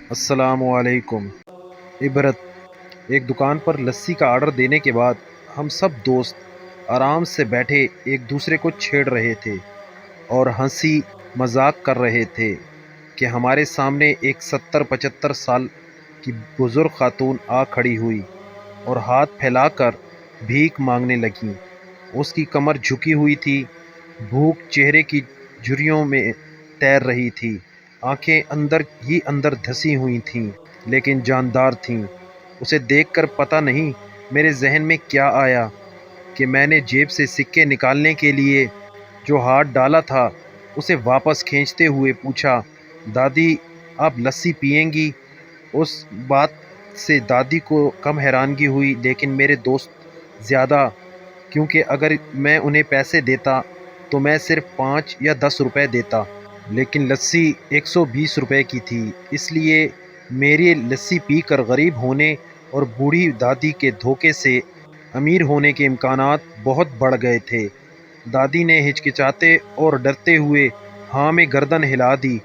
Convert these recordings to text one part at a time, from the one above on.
السلام علیکم۔ عبرت: ایک دکان پر لسی کا آرڈر دینے کے بعد ہم سب دوست آرام سے بیٹھے ایک دوسرے کو چھیڑ رہے تھے اور ہنسی مذاق کر رہے تھے کہ ہمارے سامنے ایک 70-75 سال کی بزرگ خاتون آ کھڑی ہوئی اور ہاتھ پھیلا کر بھیک مانگنے لگیں۔ اس کی کمر جھکی ہوئی تھی، بھوک چہرے کی جھریوں میں تیر رہی تھی، آنکھیں اندر ہی اندر دھسی ہوئی تھیں لیکن جاندار تھیں۔ اسے دیکھ کر پتہ نہیں میرے ذہن میں کیا آیا کہ میں نے جیب سے سکے نکالنے کے لیے جو ہاتھ ڈالا تھا اسے واپس کھینچتے ہوئے پوچھا، دادی آپ لسی پئیں گی؟ اس بات سے دادی کو کم حیرانگی ہوئی لیکن میرے دوست زیادہ، کیونکہ اگر میں انہیں پیسے دیتا تو میں صرف 5 یا 10 روپے دیتا، لیکن لسی 120 روپے کی تھی، اس لیے میری لسی پی کر غریب ہونے اور بوڑھی دادی کے دھوکے سے امیر ہونے کے امکانات بہت بڑھ گئے تھے۔ دادی نے ہچکچاتے اور ڈرتے ہوئے ہاں میں گردن ہلا دی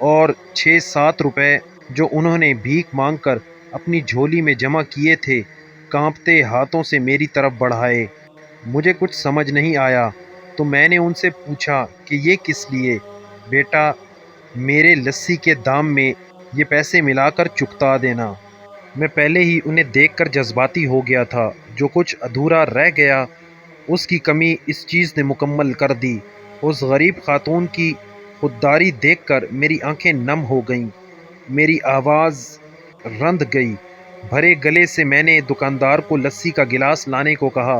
اور 6-7 روپے جو انہوں نے بھیک مانگ کر اپنی جھولی میں جمع کیے تھے کانپتے ہاتھوں سے میری طرف بڑھائے۔ مجھے کچھ سمجھ نہیں آیا تو میں نے ان سے پوچھا کہ یہ کس لیے؟ بیٹا، میرے لسی کے دام میں یہ پیسے ملا کر چکتا دینا۔ میں پہلے ہی انہیں دیکھ کر جذباتی ہو گیا تھا، جو کچھ ادھورا رہ گیا اس کی کمی اس چیز نے مکمل کر دی۔ اس غریب خاتون کی خودداری دیکھ کر میری آنکھیں نم ہو گئیں، میری آواز رند گئی۔ بھرے گلے سے میں نے دکاندار کو لسی کا گلاس لانے کو کہا۔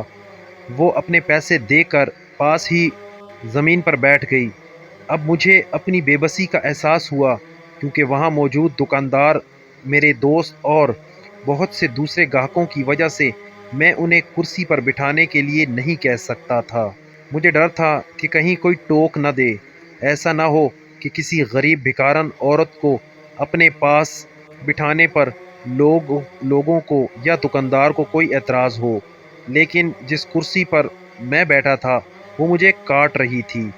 وہ اپنے پیسے دے کر پاس ہی زمین پر بیٹھ گئی۔ اب مجھے اپنی بے بسی کا احساس ہوا، کیونکہ وہاں موجود دکاندار میرے دوست اور بہت سے دوسرے گاہکوں کی وجہ سے میں انہیں کرسی پر بٹھانے کے لیے نہیں کہہ سکتا تھا۔ مجھے ڈر تھا کہ کہیں کوئی ٹوک نہ دے، ایسا نہ ہو کہ کسی غریب بھکارن عورت کو اپنے پاس بٹھانے پر لوگوں کو یا دکاندار کو کوئی اعتراض ہو۔ لیکن جس کرسی پر میں بیٹھا تھا وہ مجھے کاٹ رہی تھی۔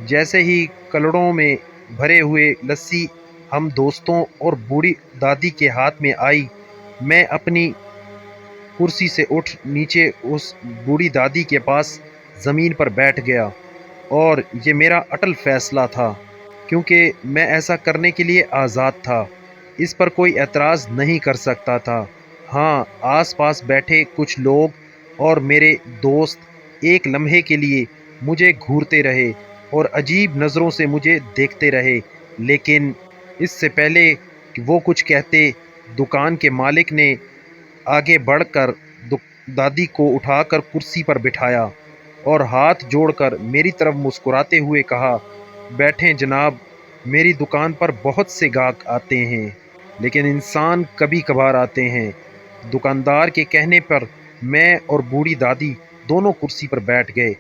جیسے ہی کلڑوں میں بھرے ہوئے لسی ہم دوستوں اور بوڑھی دادی کے ہاتھ میں آئی، میں اپنی کرسی سے اٹھ نیچے اس بوڑھی دادی کے پاس زمین پر بیٹھ گیا، اور یہ میرا اٹل فیصلہ تھا، کیونکہ میں ایسا کرنے کے لیے آزاد تھا، اس پر کوئی اعتراض نہیں کر سکتا تھا۔ ہاں، آس پاس بیٹھے کچھ لوگ اور میرے دوست ایک لمحے کے لیے مجھے گھورتے رہے اور عجیب نظروں سے مجھے دیکھتے رہے، لیکن اس سے پہلے کہ وہ کچھ کہتے، دکان کے مالک نے آگے بڑھ کر دادی کو اٹھا کر کرسی پر بٹھایا اور ہاتھ جوڑ کر میری طرف مسکراتے ہوئے کہا، بیٹھیں جناب، میری دکان پر بہت سے گاہک آتے ہیں لیکن انسان کبھی کبھار آتے ہیں۔ دکاندار کے کہنے پر میں اور بوڑھی دادی دونوں کرسی پر بیٹھ گئے۔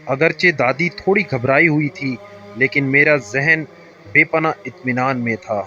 اگرچہ دادی تھوڑی گھبرائی ہوئی تھی لیکن میرا ذہن بے پناہ اطمینان میں تھا۔